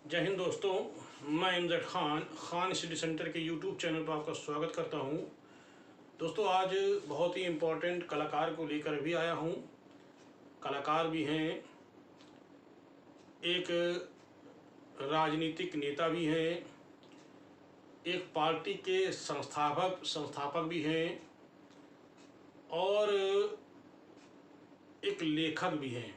जय हिंद दोस्तों, मैं इमजद खान स्टडी सेंटर के यूट्यूब चैनल पर आपका स्वागत करता हूं। दोस्तों, आज बहुत ही इम्पोर्टेंट कलाकार को लेकर भी आया हूं। कलाकार भी हैं, एक राजनीतिक नेता भी हैं, एक पार्टी के संस्थापक भी हैं और एक लेखक भी हैं।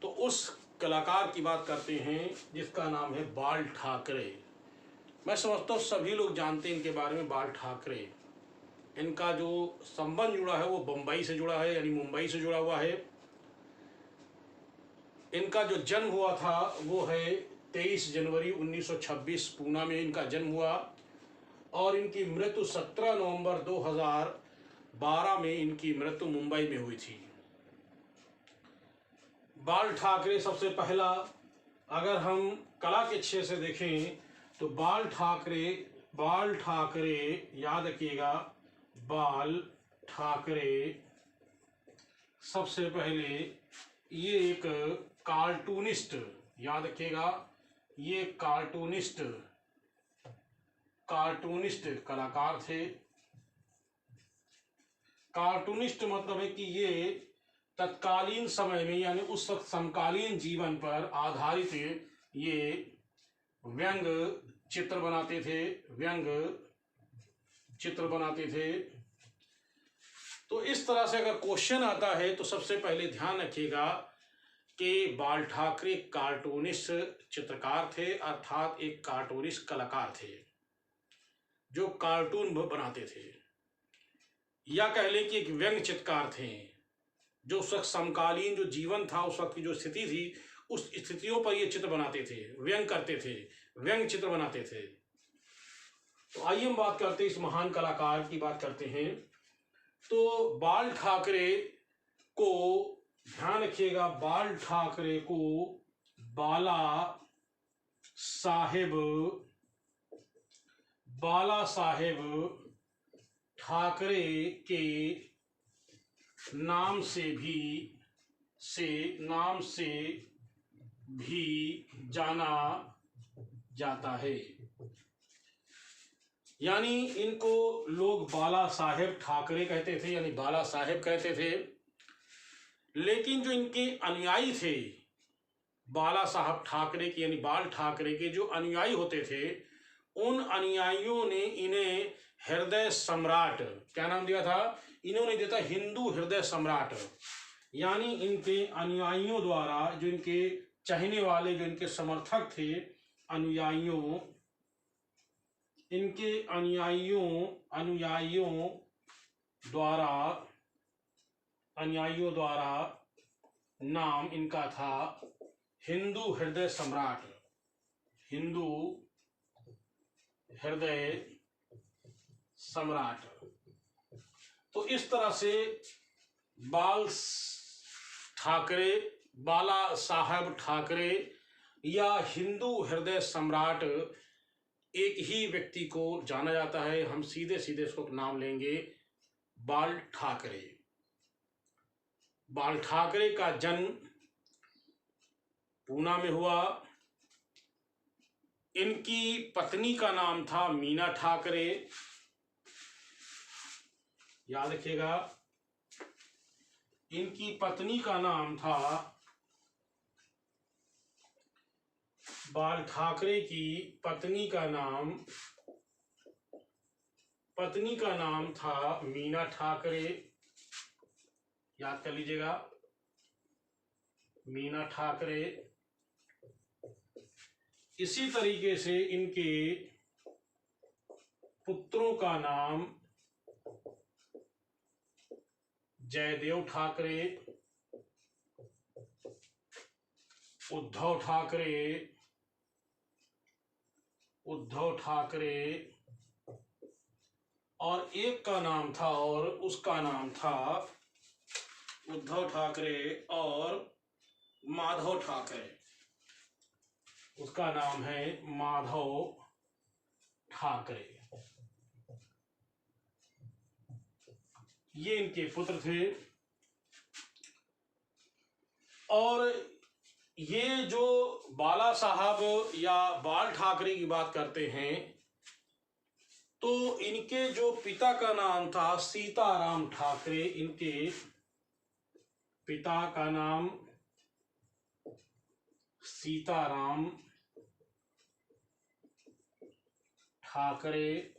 तो उस कलाकार की बात करते हैं जिसका नाम है बाल ठाकरे। मैं समझता हूँ सभी लोग जानते हैं इनके बारे में। बाल ठाकरे, इनका जो संबंध जुड़ा है वो बम्बई से जुड़ा है, यानी मुंबई से जुड़ा हुआ है। इनका जो जन्म हुआ था वो है 23 जनवरी 1926, पूना में इनका जन्म हुआ और इनकी मृत्यु 17 नवंबर 2012 में इनकी मृत्यु मुंबई में हुई थी। बाल ठाकरे सबसे पहला, अगर हम कला के क्षेत्र से देखें तो बाल ठाकरे याद रखिएगा, बाल ठाकरे सबसे पहले ये एक कार्टूनिस्ट, याद रखिएगा, ये कार्टूनिस्ट कलाकार थे। कार्टूनिस्ट मतलब है कि ये तत्कालीन समय में, यानी उस वक्त समकालीन जीवन पर आधारित ये व्यंग चित्र बनाते थे। तो इस तरह से अगर क्वेश्चन आता है तो सबसे पहले ध्यान रखिएगा कि बाल ठाकरे कार्टूनिस्ट चित्रकार थे, अर्थात एक कार्टूनिस्ट कलाकार थे जो कार्टून बनाते थे, या कह लें कि एक व्यंग चित्रकार थे जो उस वक्त समकालीन जो जीवन था, उस वक्त की जो स्थिति थी, उस स्थितियों पर ये चित्र बनाते थे, व्यंग चित्र बनाते थे। तो आइए हम बात करते हैं, इस महान कलाकार की बात करते हैं। तो बाल ठाकरे को ध्यान रखिएगा, बाल ठाकरे को बाला साहेब ठाकरे के नाम से भी जाना जाता है। यानी इनको लोग बाला साहेब ठाकरे कहते थे, यानी बाला साहेब कहते थे। लेकिन जो इनके अनुयायी थे बाला साहब ठाकरे के, यानी बाल ठाकरे के जो अनुयायी होते थे, उन अनुयायियों ने इन्हें हृदय सम्राट, क्या नाम दिया था? इन्होंने दिया था हिंदू हृदय सम्राट। यानी इनके अनुयायियों द्वारा, जो इनके चाहने वाले, जो इनके समर्थक थे, इनके अनुयायियों द्वारा नाम इनका था हिंदू हृदय सम्राट। तो इस तरह से बाला साहब ठाकरे या हिंदू हृदय सम्राट एक ही व्यक्ति को जाना जाता है। हम सीधे इसको नाम लेंगे बाल ठाकरे। बाल ठाकरे का जन्म पूना में हुआ। इनकी पत्नी का नाम था मीना ठाकरे, याद रखिएगा, इनकी पत्नी का नाम था, बाल ठाकरे की पत्नी का नाम था मीना ठाकरे, याद कर लीजिएगा, मीना ठाकरे। इसी तरीके से इनके पुत्रों का नाम जयदेव ठाकरे, उद्धव ठाकरे और एक का नाम था, और उसका नाम था उद्धव ठाकरे और माधव ठाकरे। उसका नाम है माधव ठाकरे। ये इनके पुत्र थे। और ये जो बाला साहब या बाल ठाकरे की बात करते हैं, तो इनके जो पिता का नाम था सीताराम ठाकरे, इनके पिता का नाम सीताराम ठाकरे।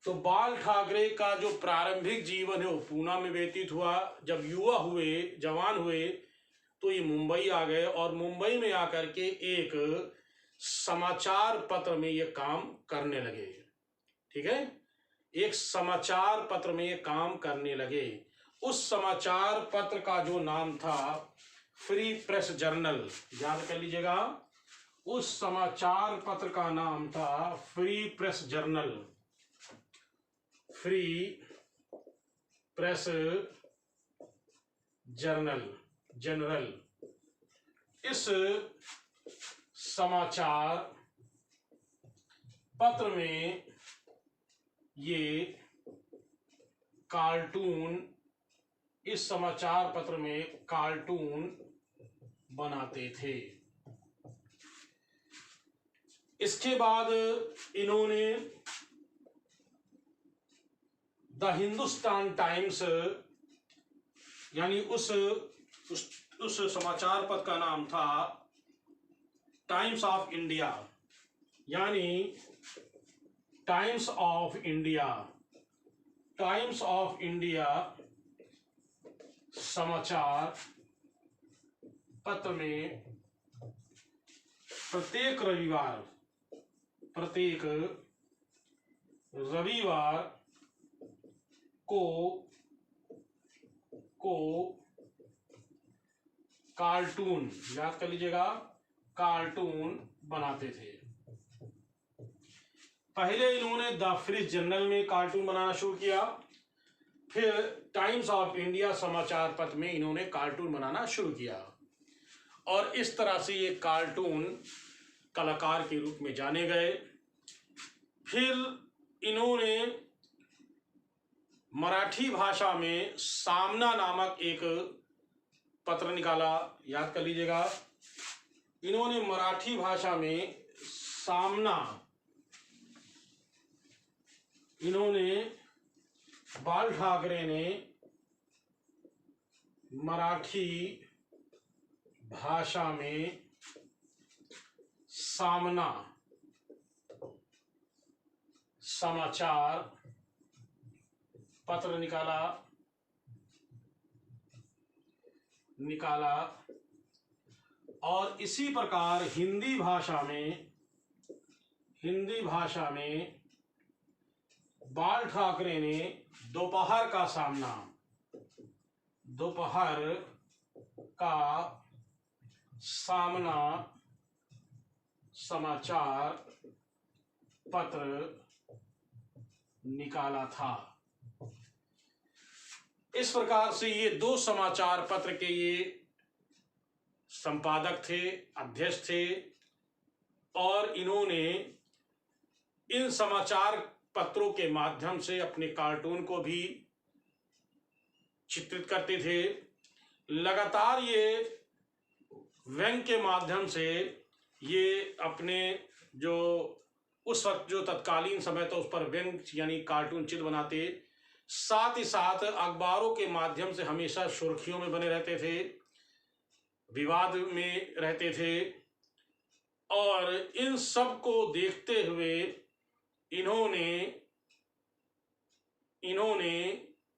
तो बाल ठाकरे का जो प्रारंभिक जीवन है वो पूना में व्यतीत हुआ। जब युवा हुए, जवान हुए, तो ये मुंबई आ गए और मुंबई में आकर के एक समाचार पत्र में ये काम करने लगे। ठीक है, एक समाचार पत्र में ये काम करने लगे। उस समाचार पत्र का जो नाम था फ्री प्रेस जर्नल, याद कर लीजिएगा, उस समाचार पत्र का नाम था free press journal, free press general. इस समाचार पत्र में ये कार्टून, इस समाचार पत्र में कार्टून बनाते थे। इसके बाद इन्होंने द हिंदुस्तान टाइम्स, यानी उस समाचार पत्र का नाम था टाइम्स ऑफ इंडिया, यानी times of India, times of India समाचार पत्र में प्रत्येक रविवार को कार्टून, याद कर लीजिएगा, कार्टून बनाते थे। पहले इन्होंने द फ्री जर्नल में कार्टून बनाना शुरू किया, फिर टाइम्स ऑफ इंडिया समाचार पत्र में इन्होंने कार्टून बनाना शुरू किया, और इस तरह से ये कार्टून कलाकार के रूप में जाने गए। फिर इन्होंने मराठी भाषा में सामना नामक एक पत्र निकाला, याद कर लीजिएगा, इन्होंने मराठी भाषा में सामना, इन्होंने बाल ठाकरे ने मराठी भाषा में सामना समाचार पत्र निकाला और इसी प्रकार हिंदी भाषा में बाल ठाकरे ने दोपहर का सामना समाचार पत्र निकाला था। इस प्रकार से ये दो समाचार पत्र के ये संपादक थे, अध्यक्ष थे, और इन्होंने इन समाचार पत्रों के माध्यम से अपने कार्टून को भी चित्रित करते थे। लगातार ये व्यंग के माध्यम से ये अपने जो उस वक्त जो तत्कालीन समय था उस पर व्यंग यानी कार्टून चित्र बनाते, साथ ही साथ अखबारों के माध्यम से हमेशा सुर्खियों में बने रहते थे, विवाद में रहते थे, और इन सब को देखते हुए इन्होंने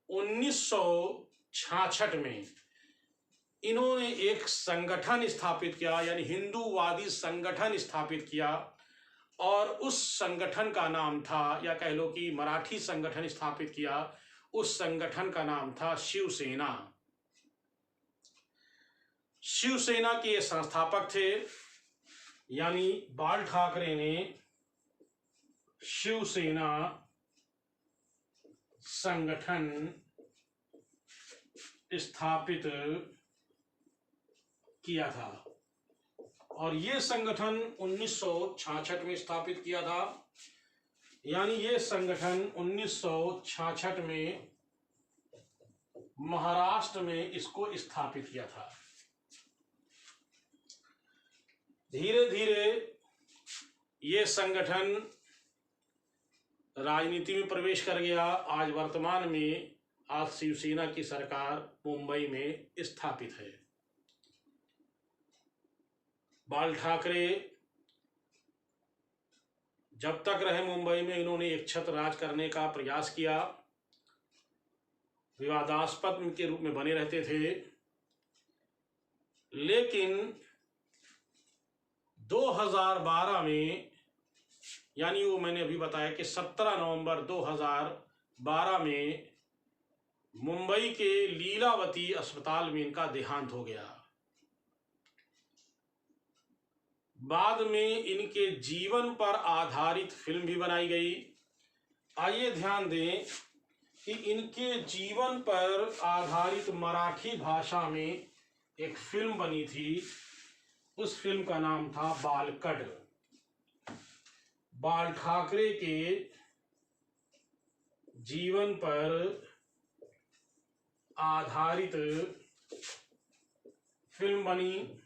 1966 में इन्होंने एक संगठन स्थापित किया, यानी हिंदूवादी संगठन स्थापित किया, और उस संगठन का नाम था, या कह लो कि मराठी संगठन स्थापित किया, उस संगठन का नाम था शिवसेना। शिवसेना के ये संस्थापक थे, यानी बाल ठाकरे ने शिवसेना संगठन स्थापित किया था, और ये संगठन 1966 में स्थापित किया था। यानी ये संगठन 1966 में महाराष्ट्र में इसको स्थापित किया था। धीरे धीरे ये संगठन राजनीति में प्रवेश कर गया। आज वर्तमान में आज शिवसेना की सरकार मुंबई में स्थापित है। बाल ठाकरे जब तक रहे मुंबई में, इन्होंने एक छत्र राज करने का प्रयास किया, विवादास्पद के रूप में बने रहते थे। लेकिन 2012 में, यानी वो मैंने अभी बताया कि 17 नवंबर 2012 में मुंबई के लीलावती अस्पताल में इनका देहांत हो गया। बाद में इनके जीवन पर आधारित फिल्म भी बनाई गई। आइए ध्यान दें कि इनके जीवन पर आधारित मराठी भाषा में एक फिल्म बनी थी। उस फिल्म का नाम था बालकड। बाल ठाकरे के जीवन पर आधारित फिल्म बनी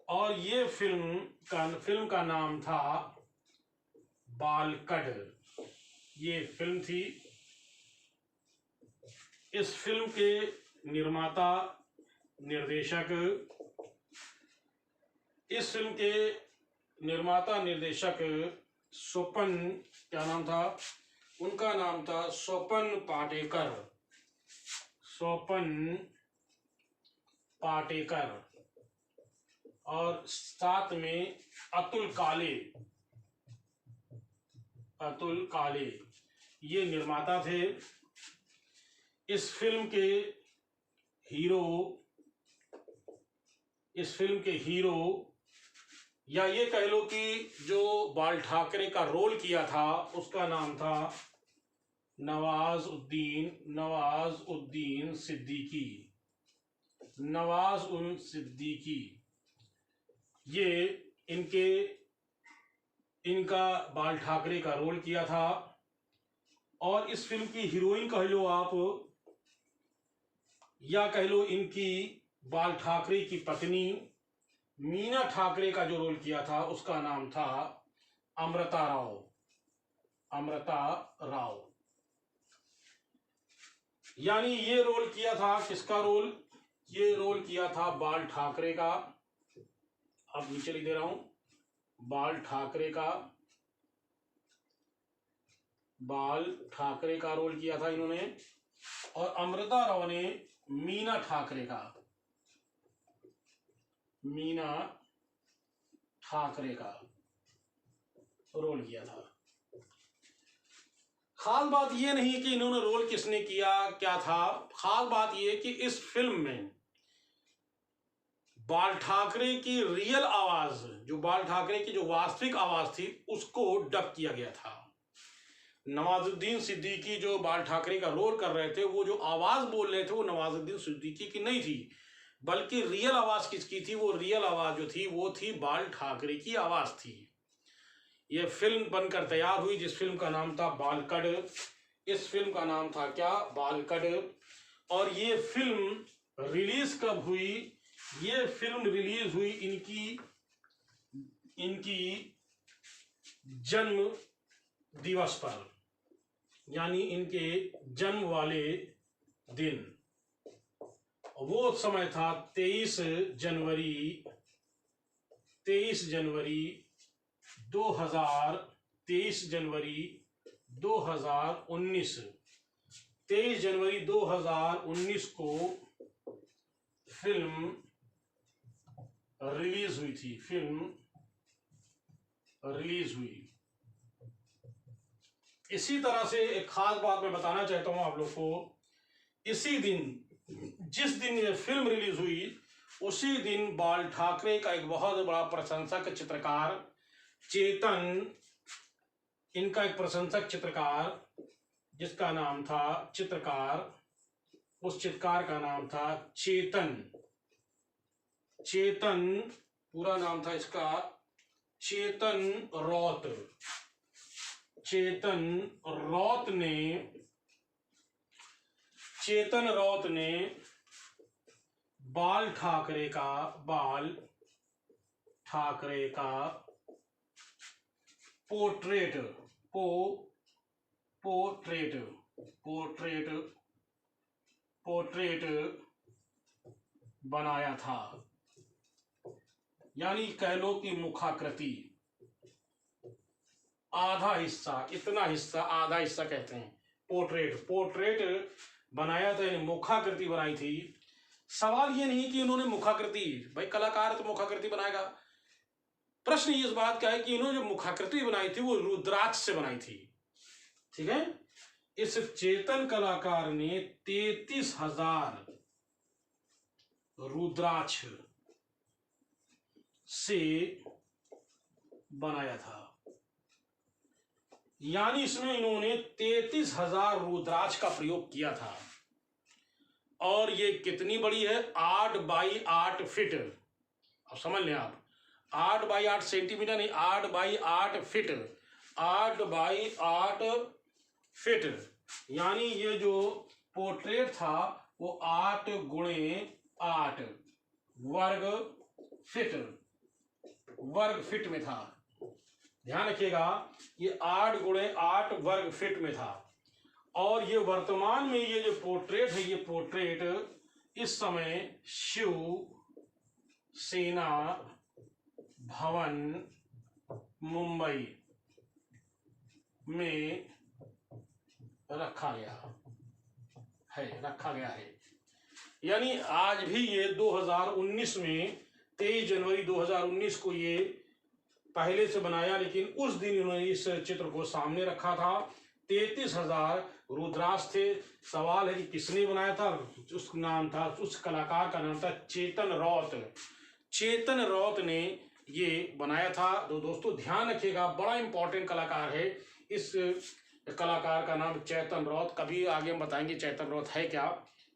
और ये फिल्म का नाम था बालकड। ये फिल्म थी। इस फिल्म के निर्माता निर्देशक स्वपन, क्या नाम था उनका? नाम था स्वपन पाटेकर और साथ में अतुल काले ये निर्माता थे। इस फिल्म के हीरो या ये कह लो कि जो बाल ठाकरे का रोल किया था उसका नाम था नवाजुद्दीन सिद्दीकी। ये इनका बाल ठाकरे का रोल किया था। और इस फिल्म की हीरोइन कह लो आप, या कह लो इनकी बाल ठाकरे की पत्नी मीना ठाकरे का जो रोल किया था उसका नाम था अमृता राव। यानी ये रोल किया था, किसका रोल? ये रोल किया था बाल ठाकरे का। अब नीचे लिख दे रहा हूं, बाल ठाकरे का रोल किया था इन्होंने। और अमृता राव ने मीना ठाकरे का रोल किया था। खास बात यह नहीं कि इन्होंने रोल किसने किया, क्या था। खास बात यह कि इस फिल्म में बाल ठाकरे की रियल आवाज, जो बाल ठाकरे की जो वास्तविक आवाज थी, उसको डब किया गया था। नवाजुद्दीन सिद्दीकी जो बाल ठाकरे का रोल कर रहे थे, वो जो आवाज बोल रहे थे वो नवाजुद्दीन सिद्दीकी की नहीं थी, बल्कि रियल आवाज किसकी थी? वो रियल आवाज जो थी वो थी बाल ठाकरे की आवाज थी। ये फिल्म बनकर तैयार हुई जिस फिल्म का नाम था बालकड। इस फिल्म का नाम था क्या? बालकड। और ये फिल्म रिलीज कब हुई? ये फिल्म रिलीज हुई इनकी जन्म दिवस पर, यानी इनके जन्म वाले दिन। वो समय था 23 जनवरी 2019। 23 जनवरी 2019 को फिल्म रिलीज हुई। इसी तरह से एक खास बात मैं बताना चाहता हूं आप लोग को। इसी दिन, जिस दिन ये फिल्म रिलीज हुई, उसी दिन बाल ठाकरे का एक बहुत बड़ा प्रशंसक चित्रकार चेतन, इनका एक प्रशंसक चित्रकार जिसका नाम था उस चित्रकार का नाम था चेतन, पूरा नाम था इसका चेतन रौत ने चेतन रौत ने बाल ठाकरे का पोर्ट्रेट बनाया था। यानी कह लो कि मुखाकृति, आधा हिस्सा, इतना हिस्सा आधा हिस्सा कहते हैं। पोर्ट्रेट बनाया था, यानी मुखाकृति बनाई थी। सवाल ये नहीं कि उन्होंने मुखाकृति, भाई कलाकार तो मुखाकृति बनाएगा, प्रश्न इस बात का है कि इन्होंने जो मुखाकृति बनाई थी वो रुद्राक्ष से बनाई थी। ठीक है, इस चेतन कलाकार ने 33,000 रुद्राक्ष से बनाया था। यानी इसमें इन्होंने 33,000 रुद्राक्ष का प्रयोग किया था। और ये कितनी बड़ी है? 8 बाई 8 फीट। अब समझ लें आप, 8 बाई 8 सेंटीमीटर नहीं, 8 बाई 8 फीट, 8 बाई 8 फीट। यानी ये जो पोर्ट्रेट था वो 8 गुणे 8 वर्ग फीट में था। ध्यान रखिएगा, ये 8 गुणे 8 वर्ग फीट में था। और ये वर्तमान में ये जो पोर्ट्रेट है, ये पोर्ट्रेट इस समय शिव सेना भवन मुंबई में रखा गया है। यानी आज भी ये 2019 में 23 जनवरी 2019 को ये पहले से बनाया, लेकिन उस दिन उन्होंने इस चित्र को सामने रखा था। 33,000 रुद्राक्ष थे। सवाल है कि किसने बनाया था? उस कलाकार का नाम था चेतन रौत ने ये बनाया था। तो दोस्तों ध्यान रखिएगा, बड़ा इंपॉर्टेंट कलाकार है। इस कलाकार का नाम चेतन रौत। कभी आगे हम बताएंगे चेतन रौत है क्या,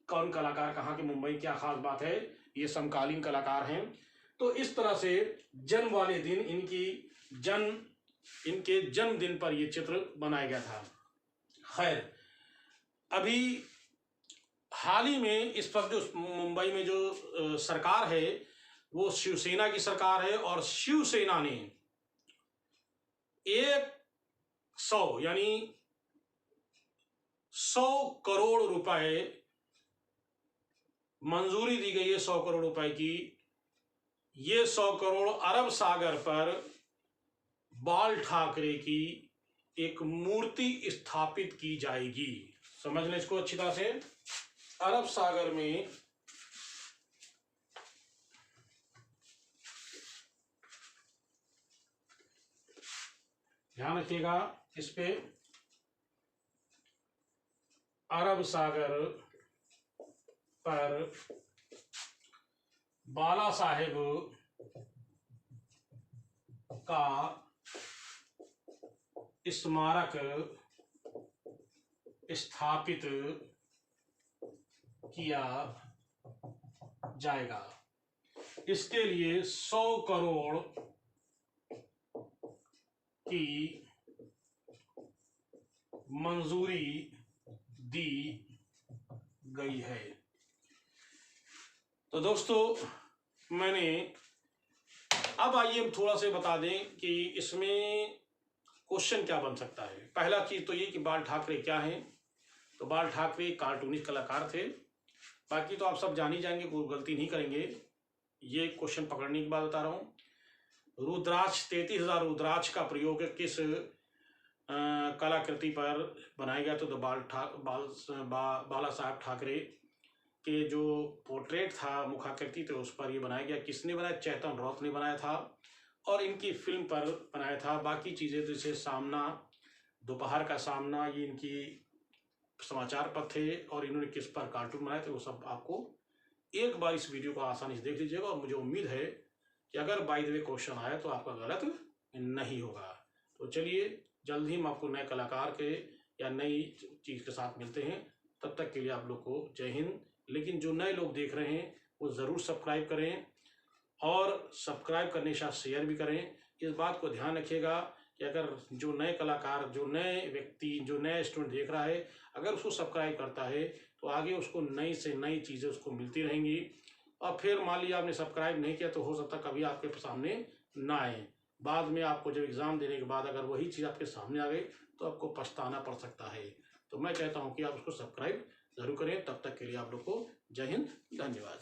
कौन कलाकार, कहाँ के, मुंबई, क्या खास बात है। ये समकालीन कलाकार हैं। तो इस तरह से जन्म वाले दिन इनके जन्मदिन पर यह चित्र बनाया गया था। खैर, अभी हाल ही में इस वक्त जो मुंबई में जो सरकार है वो शिवसेना की सरकार है। और शिवसेना ने 100 यानी 100 करोड़ रुपए मंजूरी दी गई है, 100 करोड़ रुपए की। ये 100 करोड़ अरब सागर पर बाल ठाकरे की एक मूर्ति स्थापित की जाएगी। समझ लें इसको अच्छी तरह से। अरब सागर में ध्यान रखिएगा इस पे, अरब सागर पर बाला साहेब का स्मारक स्थापित किया जाएगा। इसके लिए 100 करोड़ की मंजूरी दी गई है। तो दोस्तों, मैंने अब आइए हम थोड़ा सा बता दें कि इसमें क्वेश्चन क्या बन सकता है। पहला चीज तो ये कि बाल ठाकरे क्या हैं। तो बाल ठाकरे कार्टूनिस्ट कलाकार थे। बाकी तो आप सब जान ही जाएंगे, कोई गलती नहीं करेंगे। ये क्वेश्चन पकड़ने की बात बता रहा हूँ। रुद्राक्ष, 33,000 रुद्राक्ष का प्रयोग किस कलाकृति पर बनाया गया? तो बाला साहब ठाकरे के जो पोर्ट्रेट था, मुखाकृति थे, उस पर ये बनाया गया। किसने बनाया? चेतन रौत ने बनाया था। और इनकी फिल्म पर बनाया था। बाकी चीज़ें जैसे सामना, दोपहर का सामना, ये इनकी समाचार पत्र थे। और इन्होंने किस पर कार्टून बनाए थे वो सब आपको एक बार इस वीडियो को आसानी से देख लीजिएगा। और मुझे उम्मीद है कि अगर बाय द वे क्वेश्चन आया तो आपका गलत नहीं होगा। तो चलिए, जल्द ही हम आपको नए कलाकार के या नई चीज़ के साथ मिलते हैं। तब तक के लिए आप लोग को जय हिंद। लेकिन जो नए लोग देख रहे हैं वो ज़रूर सब्सक्राइब करें, और सब्सक्राइब करने के साथ शेयर भी करें। इस बात को ध्यान रखिएगा कि अगर जो नए कलाकार, जो नए व्यक्ति, जो नए स्टूडेंट देख रहा है, अगर उसको सब्सक्राइब करता है तो आगे उसको नई से नई चीज़ें उसको मिलती रहेंगी। और फिर मान लीजिए आपने सब्सक्राइब नहीं किया तो हो सकता कभी आपके सामने ना आए, बाद में आपको जब एग्ज़ाम देने के बाद अगर वही चीज़ आपके सामने आ गई तो आपको पछताना पड़ सकता है। तो मैं कहता हूँ कि आप उसको सब्सक्राइब ज़रूर करें। तब तक के लिए आप लोग को जय हिंद, धन्यवाद।